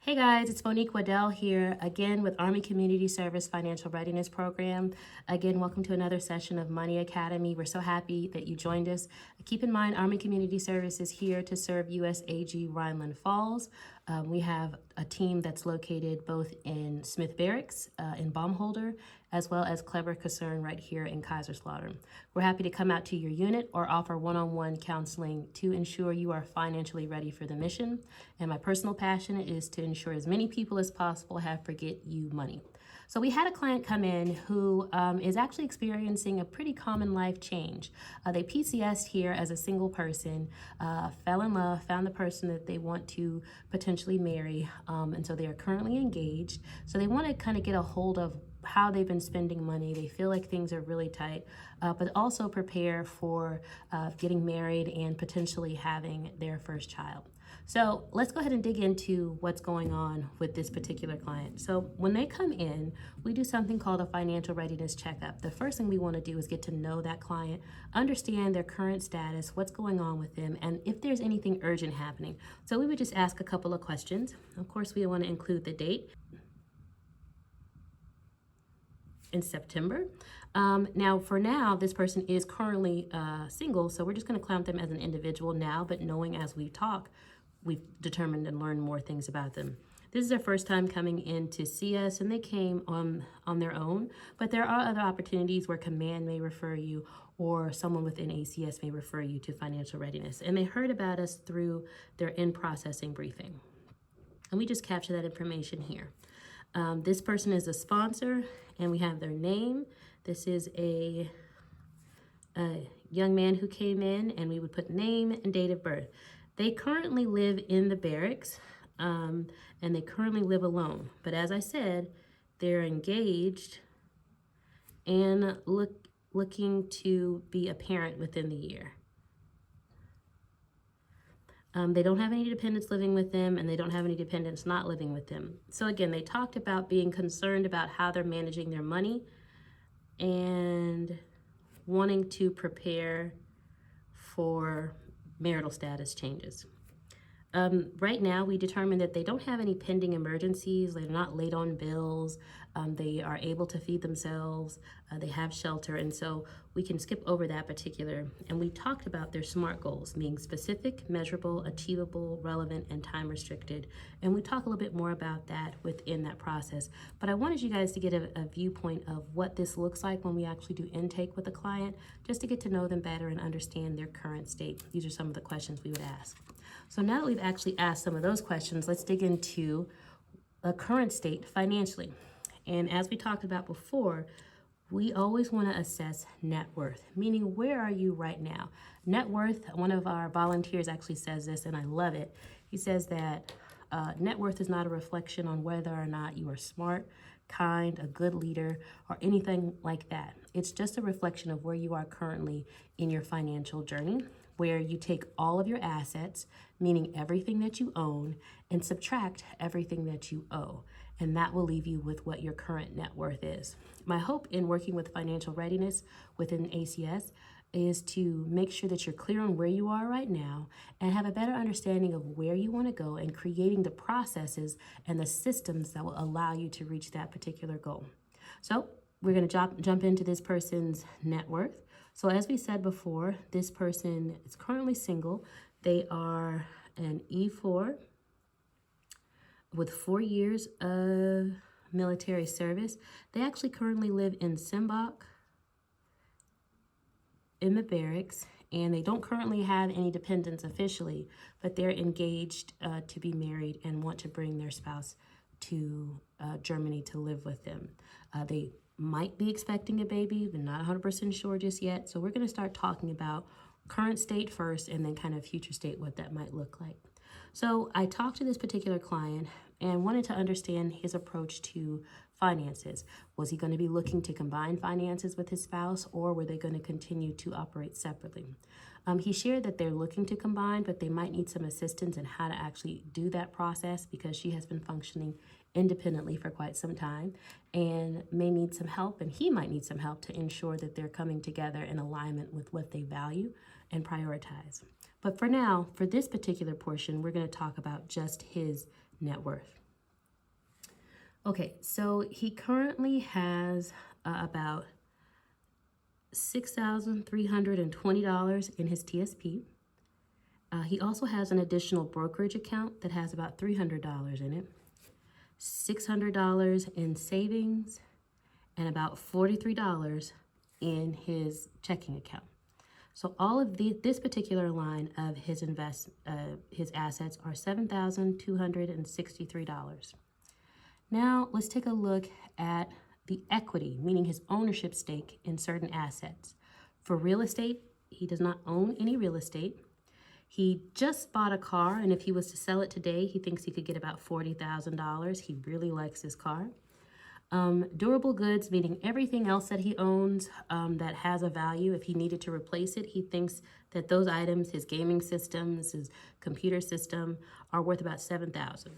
Hey guys, it's Monique Waddell here again with Army Community Service Financial Readiness Program. Again, welcome to another session of Money Academy. We're so happy that you joined us. Keep in mind, Army Community Service is here to serve USAG Rheinland-Pfalz. We have a team that's located both in Smith Barracks, in Baumholder, as well as Kleber, Kaserne right here in Kaiserslautern. We're happy to come out to your unit or offer one-on-one counseling to ensure you are financially ready for the mission. And my personal passion is to ensure as many people as possible have Forget You money. So we had a client come in who is actually experiencing a pretty common life change. They PCS'd here as a single person, fell in love, found the person that they want to potentially marry, and so they are currently engaged. So they want to kind of get a hold of how they've been spending money. They feel like things are really tight, but also prepare for getting married and potentially having their first child. So let's go ahead and dig into what's going on with this particular client. So when they come in, we do something called a financial readiness checkup. The first thing we want to do is get to know that client, understand their current status, what's going on with them, and if there's anything urgent happening. So we would just ask a couple of questions. Of course, we want to include the date in September. Now, for now, this person is currently single, so we're just going to count them as an individual now, but knowing as we talk, we've determined and learned more things about them. This is their first time coming in to see us, and they came on their own, but there are other opportunities where command may refer you or someone within ACS may refer you to financial readiness. And they heard about us through their in-processing briefing. And we just capture that information here. This person is a sponsor, and we have their name. This is a young man who came in, and we would put name and date of birth. They currently live in the barracks, and they currently live alone. But as I said, they're engaged and looking to be a parent within the year. They don't have any dependents living with them, and they don't have any dependents not living with them. So again, they talked about being concerned about how they're managing their money and wanting to prepare for marital status changes. Right now, we determined that they don't have any pending emergencies. They're not late on bills. They are able to feed themselves. They have shelter, and so we can skip over that particular. And we talked about their SMART goals, being specific, measurable, achievable, relevant, and time restricted. And we talk a little bit more about that within that process. But I wanted you guys to get a viewpoint of what this looks like when we actually do intake with a client, just to get to know them better and understand their current state. These are some of the questions we would ask. So now that we've actually asked some of those questions, let's dig into a current state financially. And as we talked about before, we always want to assess net worth, meaning where are you right now? Net worth, one of our volunteers actually says this, and I love it. He says that net worth is not a reflection on whether or not you are smart, kind, a good leader, or anything like that. It's just a reflection of where you are currently in your financial journey, where you take all of your assets, meaning everything that you own, and subtract everything that you owe. And that will leave you with what your current net worth is. My hope in working with financial readiness within ACS is to make sure that you're clear on where you are right now and have a better understanding of where you want to go and creating the processes and the systems that will allow you to reach that particular goal. So we're going to jump into this person's net worth. So as we said before, this person is currently single. They are an E4 with 4 years of military service. They actually currently live in Sembach in the barracks, and they don't currently have any dependents officially, but they're engaged to be married and want to bring their spouse to Germany to live with them. They might be expecting a baby, but not 100% sure just yet. So we're going to start talking about current state first and then kind of future state, what that might look like. So I talked to this particular client and wanted to understand his approach to finances. Was he going to be looking to combine finances with his spouse, or were they going to continue to operate separately? He shared that they're looking to combine, but they might need some assistance in how to actually do that process because she has been functioning independently for quite some time and may need some help, and he might need some help to ensure that they're coming together in alignment with what they value and prioritize. But for now, for this particular portion, we're going to talk about just his net worth. Okay, so he currently has about $6,320 in his TSP. He also has an additional brokerage account that has about $300 in it, $600 in savings, and about $43 in his checking account. So all of this particular line of his his assets are $7,263. Now let's take a look at the equity, meaning his ownership stake in certain assets. For real estate, he does not own any real estate. He just bought a car, and if he was to sell it today, he thinks he could get about $40,000. He really likes his car. Durable goods, meaning everything else that he owns that has a value, if he needed to replace it, he thinks that those items, his gaming systems, his computer system, are worth about $7,000.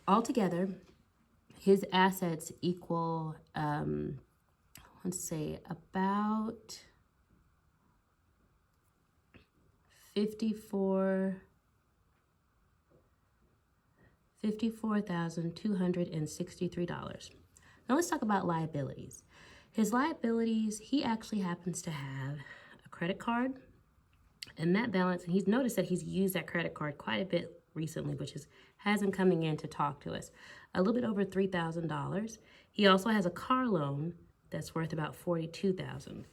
Altogether, his assets equal, let's say, about $54,263. Now let's talk about liabilities. His liabilities, he actually happens to have a credit card, and that balance, and he's noticed that he's used that credit card quite a bit recently, which has him coming in to talk to us, a little bit over $3,000. He also has a car loan that's worth about $42,000.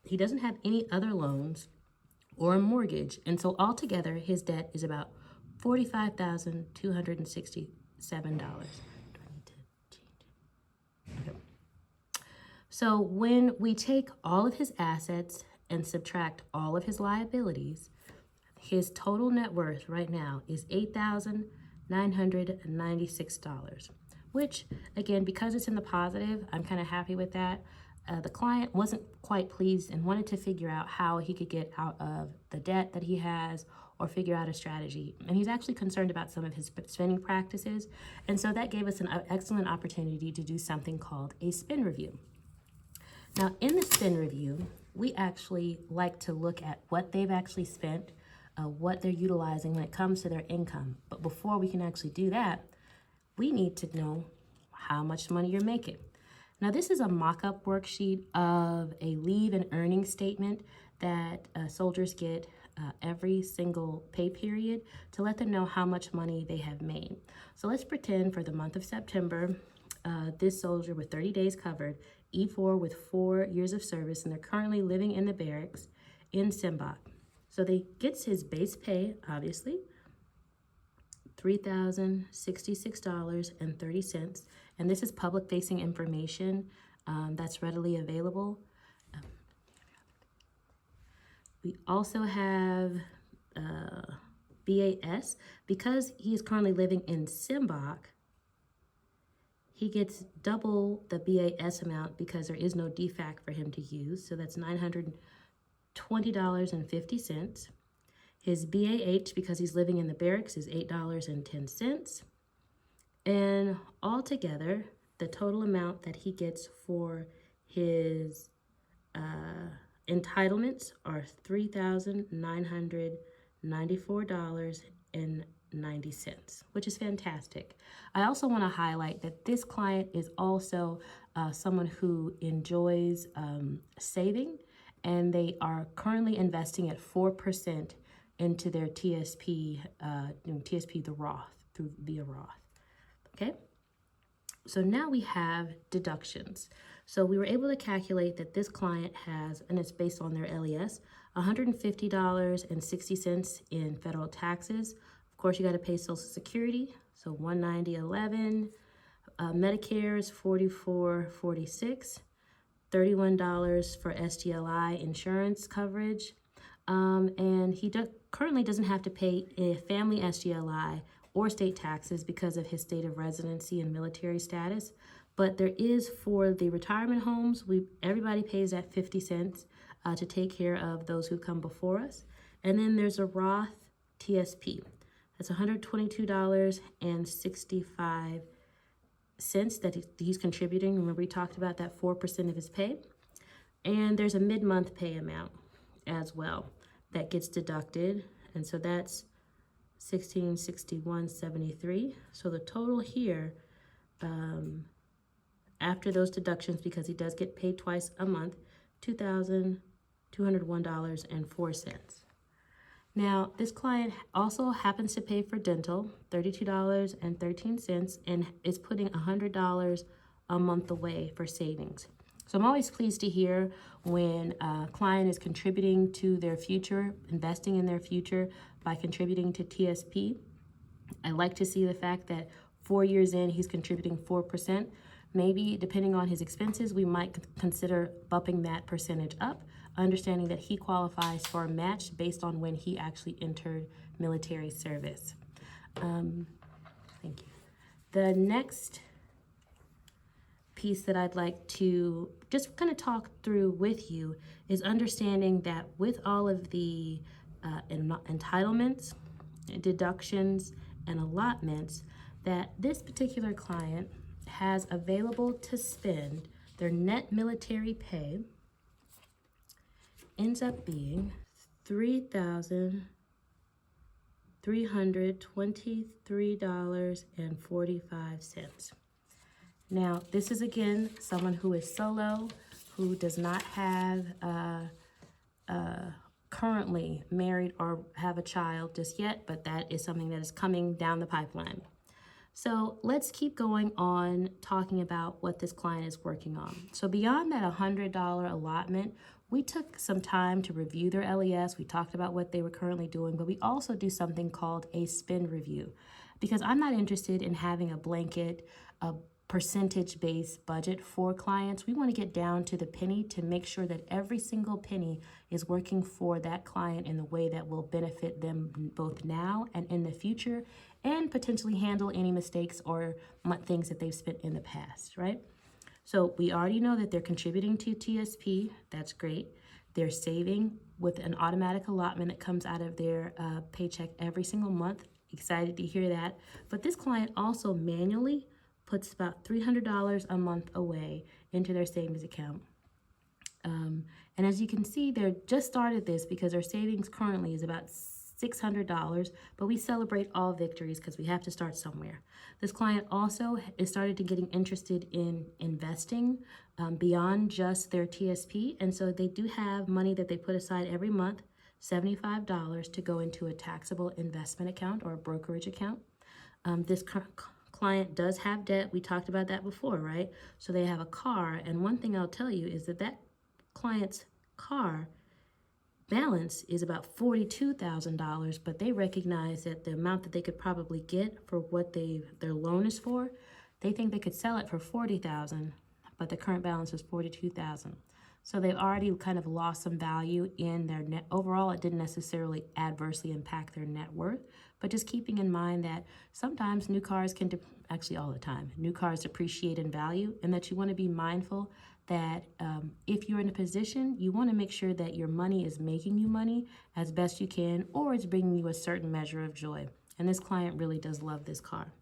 He doesn't have any other loans or a mortgage, and so altogether his debt is about $45,267. Okay. So when we take all of his assets and subtract all of his liabilities, his total net worth right now is $8,996, which, again, because it's in the positive, I'm kind of happy with that. The client wasn't quite pleased and wanted to figure out how he could get out of the debt that he has or figure out a strategy. And he's actually concerned about some of his spending practices. And so that gave us an excellent opportunity to do something called a spend review. Now, in the spend review, we actually like to look at what they've actually spent, what they're utilizing when it comes to their income. But before we can actually do that, we need to know how much money you're making. Now, this is a mock-up worksheet of a leave and earnings statement that soldiers get every single pay period to let them know how much money they have made. So let's pretend for the month of September, this soldier with 30 days covered, E4 with 4 years of service, and they're currently living in the barracks in Sembach. So they gets his base pay, obviously, $3,066.30, and this is public-facing information that's readily available. We also have BAS. Because he is currently living in Sembach, he gets double the BAS amount because there is no DFAC for him to use, so that's $920.50. His BAH, because he's living in the barracks, is $8.10. And altogether, the total amount that he gets for his entitlements are $3,994.90, which is fantastic. I also want to highlight that this client is also someone who enjoys saving, and they are currently investing at 4% into their TSP, the Roth, via Roth. Okay, so now we have deductions. So we were able to calculate that this client has, and it's based on their LES, $150.60 in federal taxes. Of course, you got to pay Social Security, so $190.11. Medicare is $44.46. $31 for SGLI insurance coverage. And he currently doesn't have to pay a family SGLI or state taxes because of his state of residency and military status. But there is, for the retirement homes, everybody pays that 50 cents to take care of those who come before us. And then there's a Roth TSP. That's $122.65 that he's contributing. Remember, we talked about that 4% of his pay. And there's a mid-month pay amount as well that gets deducted. And so that's $1,661.73. So the total here, after those deductions, because he does get paid twice a month, $2,201.04. Now, this client also happens to pay for dental, $32.13, and is putting $100 a month away for savings. So I'm always pleased to hear when a client is contributing to their future, investing in their future by contributing to TSP. I like to see the fact that 4 years in, he's contributing 4%. Maybe depending on his expenses, we might consider bumping that percentage up, understanding that he qualifies for a match based on when he actually entered military service. Thank you. The next piece that I'd like to just kind of talk through with you is understanding that with all of the entitlements, deductions, and allotments that this particular client has available to spend, their net military pay ends up being $3,323.45. Now, this is again someone who is solo, who does not have currently married or have a child just yet, but that is something that is coming down the pipeline. So let's keep going on talking about what this client is working on. So beyond that $100 allotment, we took some time to review their LES. We talked about what they were currently doing, but we also do something called a spend review, because I'm not interested in having a blanket, percentage-based budget for clients. We want to get down to the penny to make sure that every single penny is working for that client in the way that will benefit them both now and in the future, and potentially handle any mistakes or things that they've spent in the past, right? So we already know that they're contributing to TSP. That's great. They're saving with an automatic allotment that comes out of their paycheck every single month. Excited to hear that. But this client also manually puts about $300 a month away into their savings account. And as you can see, they're just started this because their savings currently is about $600, but we celebrate all victories because we have to start somewhere. This client also is started to getting interested in investing beyond just their TSP, and so they do have money that they put aside every month, $75, to go into a taxable investment account or a brokerage account. This client does have debt. We talked about that before, right? So they have a car, and one thing I'll tell you is that that client's car balance is about $42,000, but they recognize that the amount that they could probably get for what their loan is for, they think they could sell it for $40,000, but the current balance is $42,000. So they've already kind of lost some value in their net. Overall, it didn't necessarily adversely impact their net worth, but just keeping in mind that sometimes new cars can, actually all the time, new cars depreciate in value, and that you want to be mindful that if you're in a position, you want to make sure that your money is making you money as best you can, or it's bringing you a certain measure of joy. And this client really does love this car.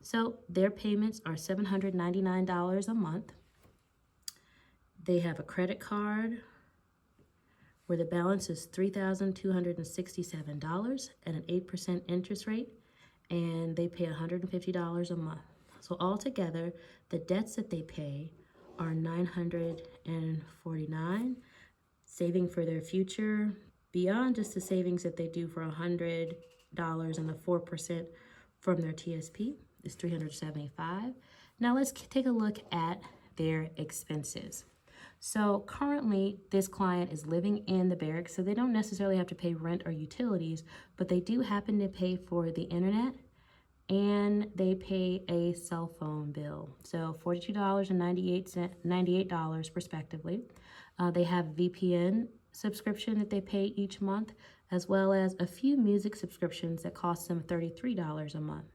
So their payments are $799 a month. They have a credit card where the balance is $3,267 at an 8% interest rate, and they pay $150 a month. So altogether, the debts that they pay are $949, saving for their future beyond just the savings that they do for $100 and the 4% from their TSP is $375. Now let's take a look at their expenses. So currently, this client is living in the barracks, so they don't necessarily have to pay rent or utilities, but they do happen to pay for the internet, and they pay a cell phone bill. So $42 and $98 respectively. They have VPN subscription that they pay each month, as well as a few music subscriptions that cost them $33 a month.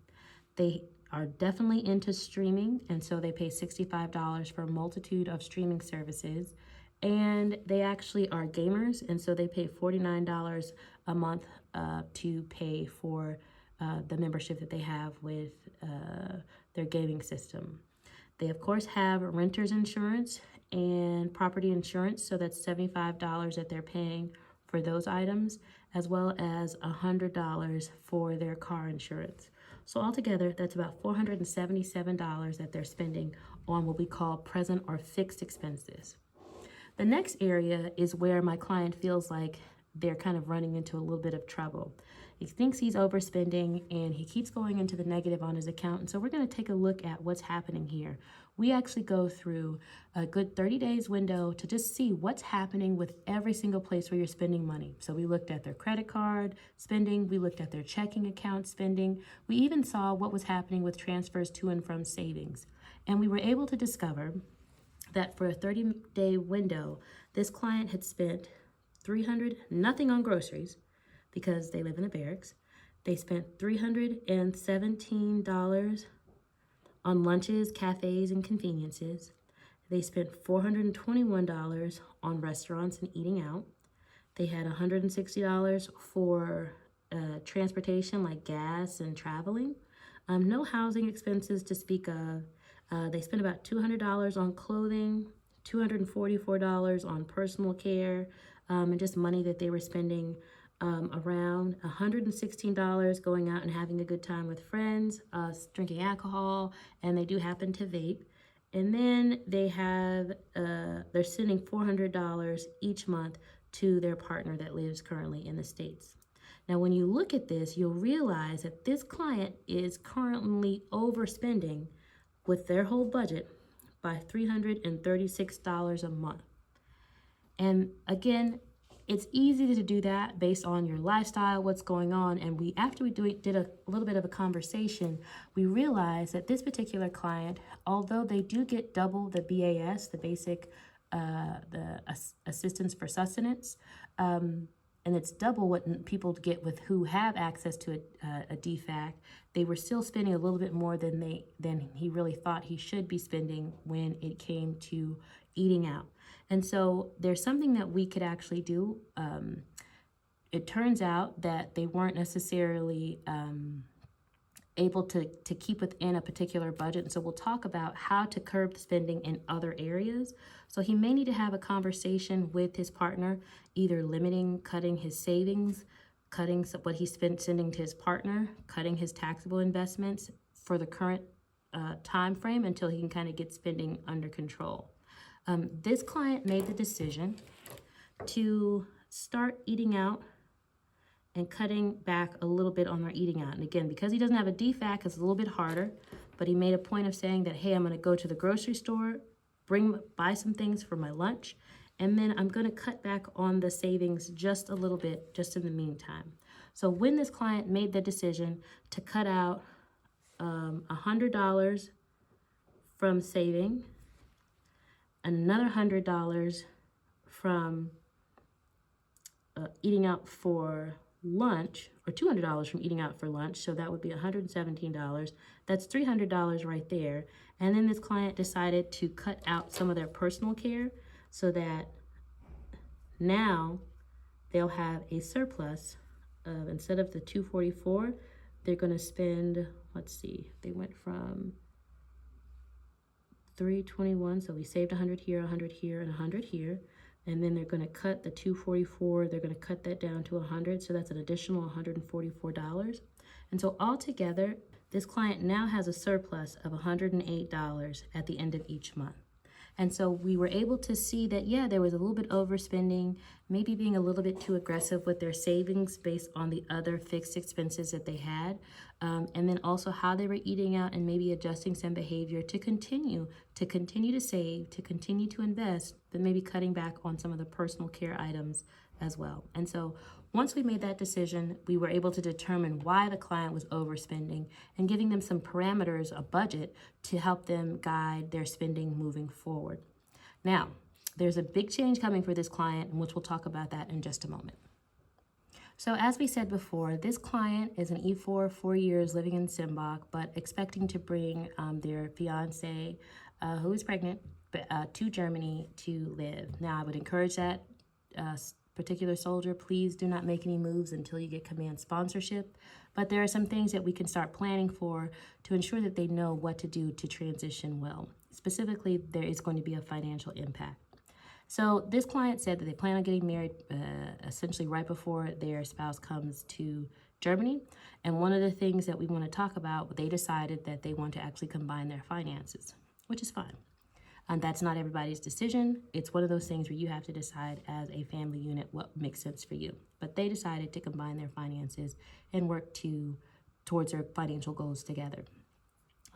They are definitely into streaming, and so they pay $65 for a multitude of streaming services. And they actually are gamers, and so they pay $49 a month to pay for the membership that they have with their gaming system. They, of course, have renter's insurance and property insurance, so that's $75 that they're paying for those items, as well as $100 for their car insurance. So altogether, that's about $477 that they're spending on what we call present or fixed expenses. The next area is where my client feels like they're kind of running into a little bit of trouble. He thinks he's overspending and he keeps going into the negative on his account. And so we're going to take a look at what's happening here. We actually go through a good 30 days window to just see what's happening with every single place where you're spending money. So we looked at their credit card spending, we looked at their checking account spending, we even saw what was happening with transfers to and from savings. And we were able to discover that for a 30-day window, this client had spent $300, nothing on groceries because they live in the barracks. They spent $317 on lunches, cafes, and conveniences. They spent $421 on restaurants and eating out. They had $160 for transportation like gas and traveling. No housing expenses to speak of. They spent about $200 on clothing, $244 on personal care, and just money that they were spending around $116 going out and having a good time with friends, drinking alcohol, and they do happen to vape. And then they have, they're sending $400 each month to their partner that lives currently in the States. Now, when you look at this, you'll realize that this client is currently overspending with their whole budget by $336 a month. And again, it's easy to do that based on your lifestyle, what's going on. And after we did a little bit of a conversation, we realized that this particular client, although they do get double the BAS, the basic assistance for sustenance, and it's double what people get with who have access to a DFAC, they were still spending a little bit more than he really thought he should be spending when it came to eating out. And so there's something that we could actually do. It turns out that they weren't necessarily able to keep within a particular budget. And so we'll talk about how to curb spending in other areas. So he may need to have a conversation with his partner, either cutting his savings, cutting what he's sending to his partner, cutting his taxable investments for the current time frame until he can kind of get spending under control. This client made the decision to start eating out and cutting back a little bit on their eating out. And again, because he doesn't have a DFAC, it's a little bit harder, but he made a point of saying that, hey, I'm gonna go to the grocery store, buy some things for my lunch, and then I'm gonna cut back on the savings just a little bit, just in the meantime. So when this client made the decision to cut out $100 from saving, another $100 from eating out for lunch, or $200 from eating out for lunch, so that would be $117. That's $300 right there. And then this client decided to cut out some of their personal care so that now they'll have a surplus of, instead of the $244, they're going to spend, let's see, they went from $321, so we saved 100 here, 100 here, and 100 here. And then they're going to cut the $244, they're going to cut that down to 100, so that's an additional $144. And so altogether, this client now has a surplus of $108 at the end of each month. And so we were able to see that, yeah, there was a little bit overspending, maybe being a little bit too aggressive with their savings based on the other fixed expenses that they had. And then also how they were eating out and maybe adjusting some behavior to continue to save, to continue to invest, but maybe cutting back on some of the personal care items as well. And so once we made that decision, we were able to determine why the client was overspending and giving them some parameters, a budget, to help them guide their spending moving forward. Now, there's a big change coming for this client, and which we'll talk about that in just a moment. So as we said before, this client is an E4, 4 years, living in Sembach, but expecting to bring their fiance, who is pregnant, to Germany to live. Now, I would encourage that particular soldier, please do not make any moves until you get command sponsorship. But there are some things that we can start planning for to ensure that they know what to do to transition well. Specifically, there is going to be a financial impact. So this client said that they plan on getting married essentially right before their spouse comes to Germany. And one of the things that we want to talk about, they decided that they want to actually combine their finances, which is fine. And that's not everybody's decision. It's one of those things where you have to decide as a family unit what makes sense for you. But they decided to combine their finances and work towards their financial goals together.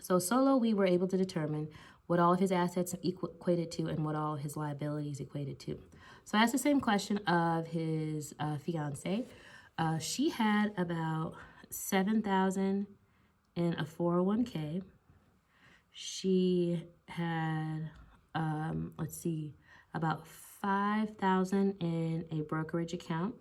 So solo, we were able to determine what all of his assets equated to and what all of his liabilities equated to. So I asked the same question of his fiance. She had about $7,000 in a 401k. She had, about $5,000 in a brokerage account.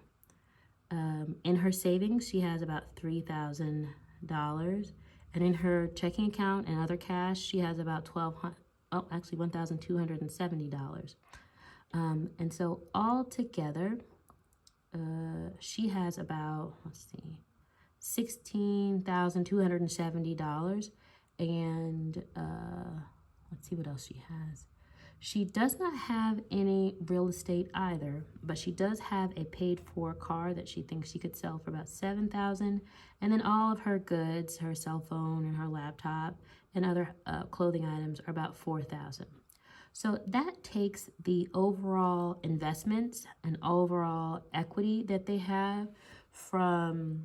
In her savings, she has about $3,000. And in her checking account and other cash, she has about $1,270. And so altogether, she has about, $16,270. And let's see what else she has. She does not have any real estate either, but she does have a paid-for car that she thinks she could sell for about $7,000, and then all of her goods, her cell phone and her laptop and other clothing items are about $4,000. So that takes the overall investments and overall equity that they have from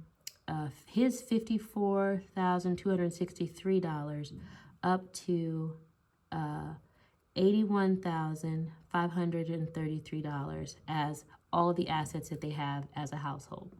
his $54,263 up to $81,533 as all of the assets that they have as a household.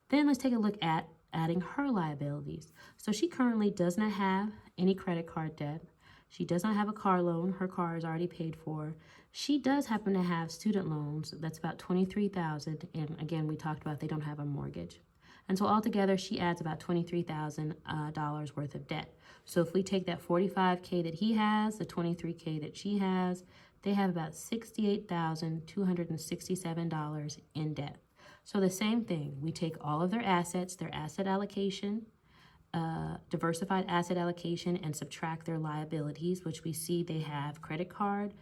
Then let's take a look at adding her liabilities. So she currently does not have any credit card debt. She does not have a car loan. Her car is already paid for. She does happen to have student loans. That's about $23,000. And again, we talked about they don't have a mortgage. And so altogether, she adds about $23,000 worth of debt. So if we take that $45K that he has, the $23K that she has, they have about $68,267 in debt. So the same thing, we take all of their assets, their asset allocation, diversified asset allocation, and subtract their liabilities, which we see they have credit card,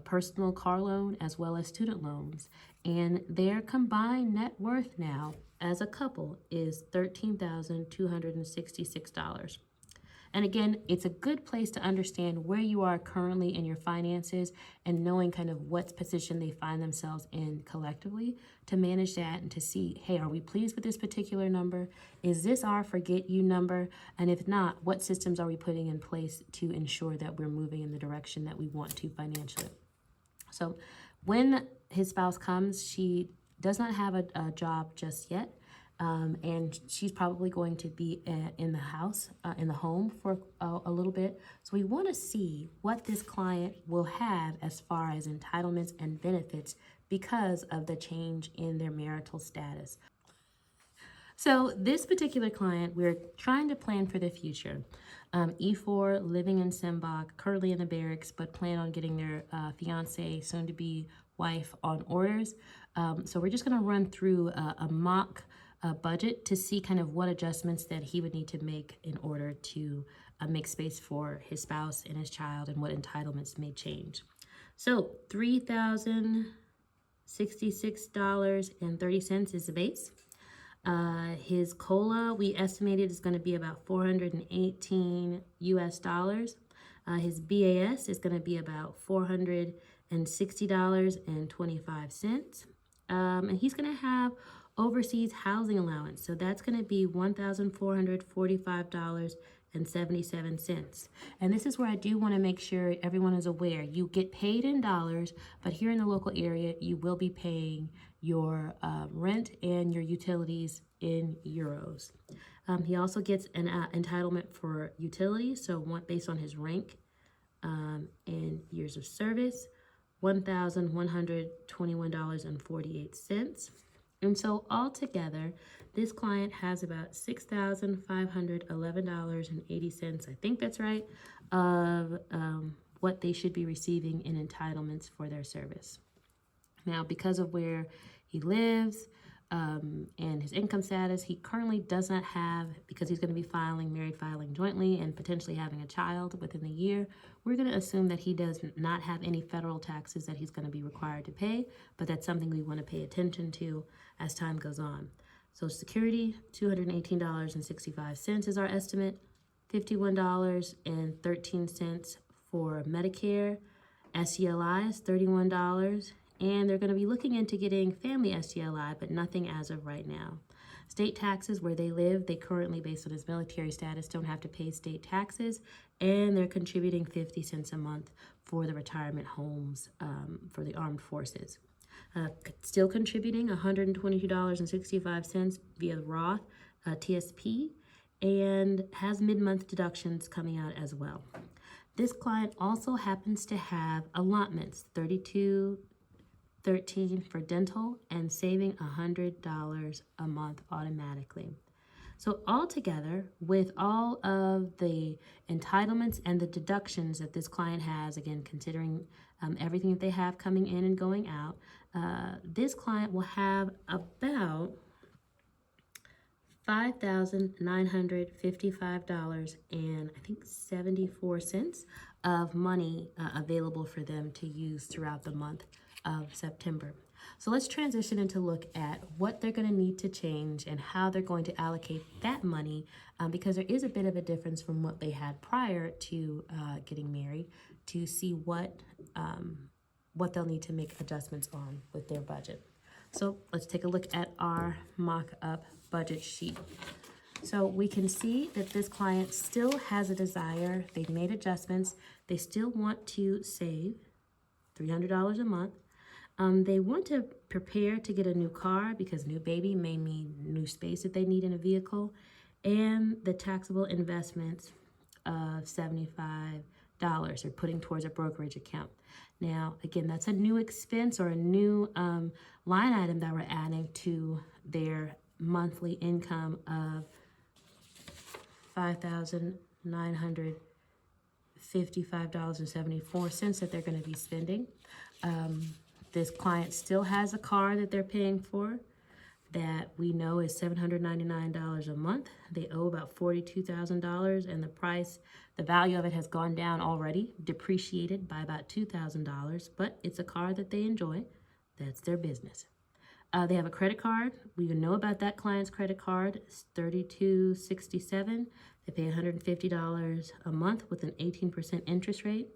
personal car loan, as well as student loans. And their combined net worth now as a couple is $13,266. And again, it's a good place to understand where you are currently in your finances and knowing kind of what position they find themselves in collectively to manage that and to see, hey, are we pleased with this particular number? Is this our forget you number? And if not, what systems are we putting in place to ensure that we're moving in the direction that we want to financially? So when his spouse comes, she does not have a job just yet. And she's probably going to be in the house, in the home for a little bit. So we want to see what this client will have as far as entitlements and benefits because of the change in their marital status. So this particular client, we're trying to plan for the future. E4, living in Sembach, currently in the Barracks, but plan on getting their fiance, soon-to-be wife, on orders. So we're just going to run through a mock budget to see kind of what adjustments that he would need to make in order to make space for his spouse and his child and what entitlements may change. So $3,066.30 is the base. His COLA, we estimated, is going to be about $418 US. His BAS is going to be about $460.25. And he's going to have overseas housing allowance. So that's going to be $1,445.77. And this is where I do want to make sure everyone is aware. You get paid in dollars, but here in the local area, you will be paying your rent and your utilities in euros. He also gets an entitlement for utilities, so based on his rank and years of service, $1,121.48. And so altogether, this client has about $6,511.80, I think that's right, of what they should be receiving in entitlements for their service. Now, because of where he lives, and his income status. He currently does not have, because he's going to be married filing jointly and potentially having a child within the year, we're going to assume that he does not have any federal taxes that he's going to be required to pay, but that's something we want to pay attention to as time goes on. Social Security, $218.65 is our estimate, $51.13 for Medicare, SELI is $31, and they're going to be looking into getting family SELI, but nothing as of right now. State taxes where they live, they currently, based on his military status, don't have to pay state taxes, and they're contributing 50 cents a month for the retirement homes for the armed forces. Still contributing $122.65 via Roth TSP, and has mid-month deductions coming out as well. This client also happens to have allotments, $32.13 for dental, and saving $100 a month automatically. So altogether, with all of the entitlements and the deductions that this client has, again, considering everything that they have coming in and going out, this client will have about $5,955 and I think 74 cents of money available for them to use throughout the month of September. So let's transition into look at what they're going to need to change and how they're going to allocate that money, because there is a bit of a difference from what they had prior to getting married, to see what they'll need to make adjustments on with their budget. So let's take a look at our mock-up budget sheet. So we can see that this client still has a desire. They've made adjustments. They still want to save $300 a month. They want to prepare to get a new car because new baby may mean new space that they need in a vehicle, and the taxable investments of $75 they're putting towards a brokerage account. Now, again, that's a new expense or a new line item that we're adding to their monthly income of $5,955.74 that they're going to be spending. This client still has a car that they're paying for that we know is $799 a month. They owe about $42,000, and the value of it has gone down already, depreciated by about $2,000, but it's a car that they enjoy. That's their business. They have a credit card. We know about that client's credit card. It's $32.67. They pay $150 a month with an 18% interest rate.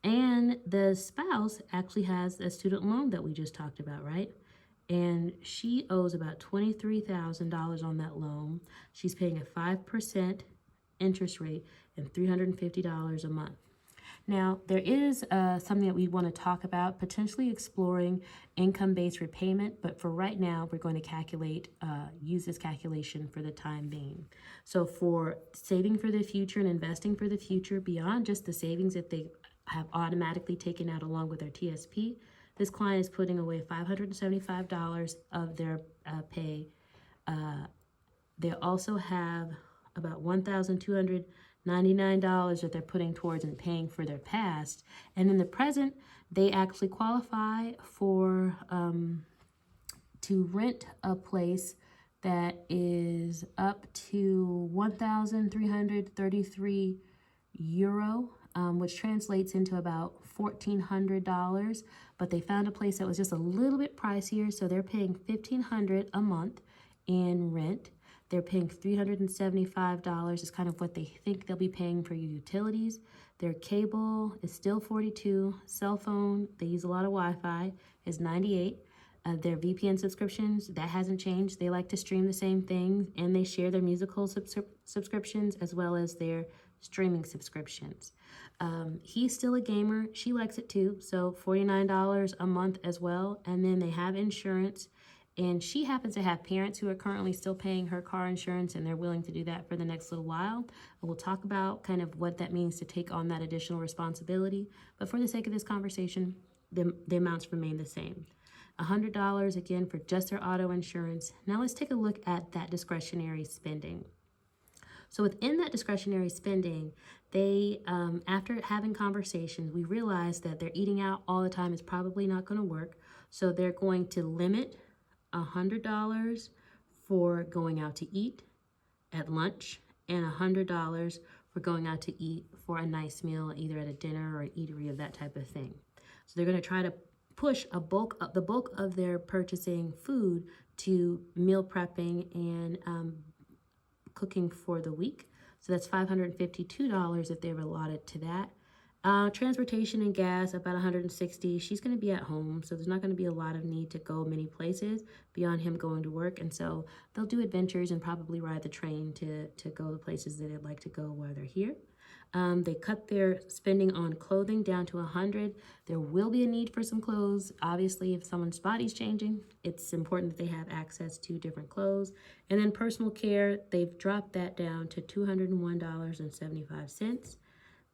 And the spouse actually has a student loan that we just talked about, right? And she owes about $23,000 on that loan. She's paying a 5% interest rate and $350 a month. Now, there is something that we want to talk about, potentially exploring income-based repayment, but for right now, we're going to use this calculation for the time being. So for saving for the future and investing for the future, beyond just the savings that they have automatically taken out along with their TSP, this client is putting away $575 of their pay. They also have about $1,299 that they're putting towards and paying for their past. And in the present, they actually qualify for to rent a place that is up to 1,333 euro, which translates into about $1,400. But they found a place that was just a little bit pricier, so they're paying $1,500 a month in rent. They're paying $375 is kind of what they think they'll be paying for your utilities. Their cable is still $42. Cell phone, they use a lot of Wi-Fi, is $98. Their VPN subscriptions, that hasn't changed. They like to stream the same things, and they share their musical subscriptions as well as their streaming subscriptions. He's still a gamer. She likes it too, so $49 a month as well. And then they have insurance. And she happens to have parents who are currently still paying her car insurance, and they're willing to do that for the next little while. We'll talk about kind of what that means to take on that additional responsibility. But for the sake of this conversation, the amounts remain the same. $100 again for just their auto insurance. Now let's take a look at that discretionary spending. So within that discretionary spending, they, after having conversations, we realize that they're eating out all the time is probably not going to work. So they're going to limit $100 for going out to eat at lunch, and $100 for going out to eat for a nice meal, either at a dinner or an eatery of that type of thing. So they're going to try to push the bulk of their purchasing food to meal prepping and cooking for the week. So that's $552 if they've allotted to that. Transportation and gas, about $160. She's going to be at home, so there's not going to be a lot of need to go many places beyond him going to work. And so they'll do adventures and probably ride the train to go to places that they'd like to go while they're here. They cut their spending on clothing down to $100. There will be a need for some clothes. Obviously, if someone's body's changing, it's important that they have access to different clothes. And then personal care, they've dropped that down to $201.75.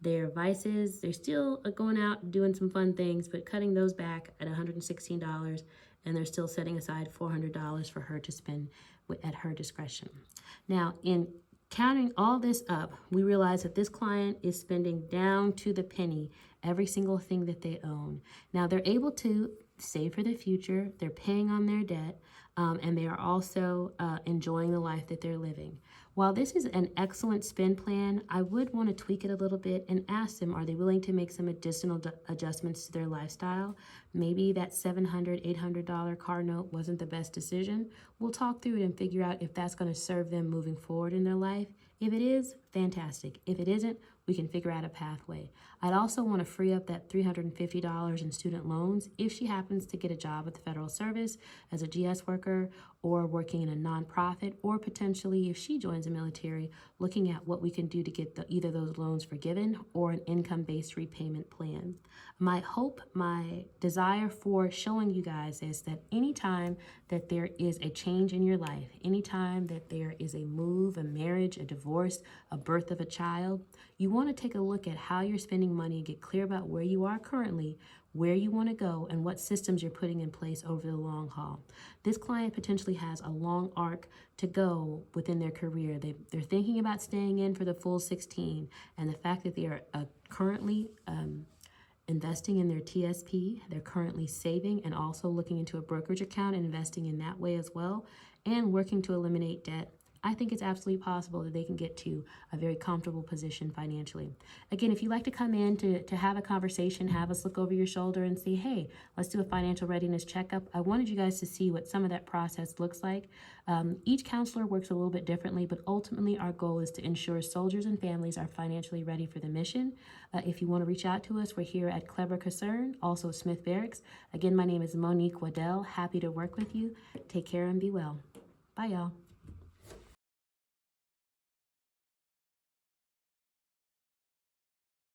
Their vices, they're still going out and doing some fun things, but cutting those back at $116, and they're still setting aside $400 for her to spend at her discretion. Now, in counting all this up, we realize that this client is spending down to the penny every single thing that they own. Now, they're able to save for the future, they're paying on their debt, and they are also enjoying the life that they're living. While this is an excellent spend plan, I would want to tweak it a little bit and ask them, are they willing to make some additional adjustments to their lifestyle? Maybe that $700, $800 car note wasn't the best decision. We'll talk through it and figure out if that's going to serve them moving forward in their life. If it is, fantastic. If it isn't, we can figure out a pathway. I'd also want to free up that $350 in student loans if she happens to get a job at the Federal Service as a GS worker or working in a nonprofit, or potentially if she joins the military, looking at what we can do to get either those loans forgiven or an income-based repayment plan. My hope, my desire for showing you guys is that anytime that there is a change in your life, anytime that there is a move, a marriage, a divorce, a birth of a child, you want to take a look at how you're spending money and get clear about where you are currently, where you want to go, and what systems you're putting in place over the long haul. This client potentially has a long arc to go within their career. They're thinking about staying in for the full 16, and the fact that they are currently investing in their TSP, they're currently saving and also looking into a brokerage account and investing in that way as well, and working to eliminate debt. I think it's absolutely possible that they can get to a very comfortable position financially. Again, if you'd like to come in to have a conversation, have us look over your shoulder and say, hey, let's do a financial readiness checkup. I wanted you guys to see what some of that process looks like. Each counselor works a little bit differently, but ultimately our goal is to ensure soldiers and families are financially ready for the mission. If you want to reach out to us, we're here at Kleber, Kaserne, also Smith Barracks. Again, my name is Monique Waddell. Happy to work with you. Take care and be well. Bye, y'all.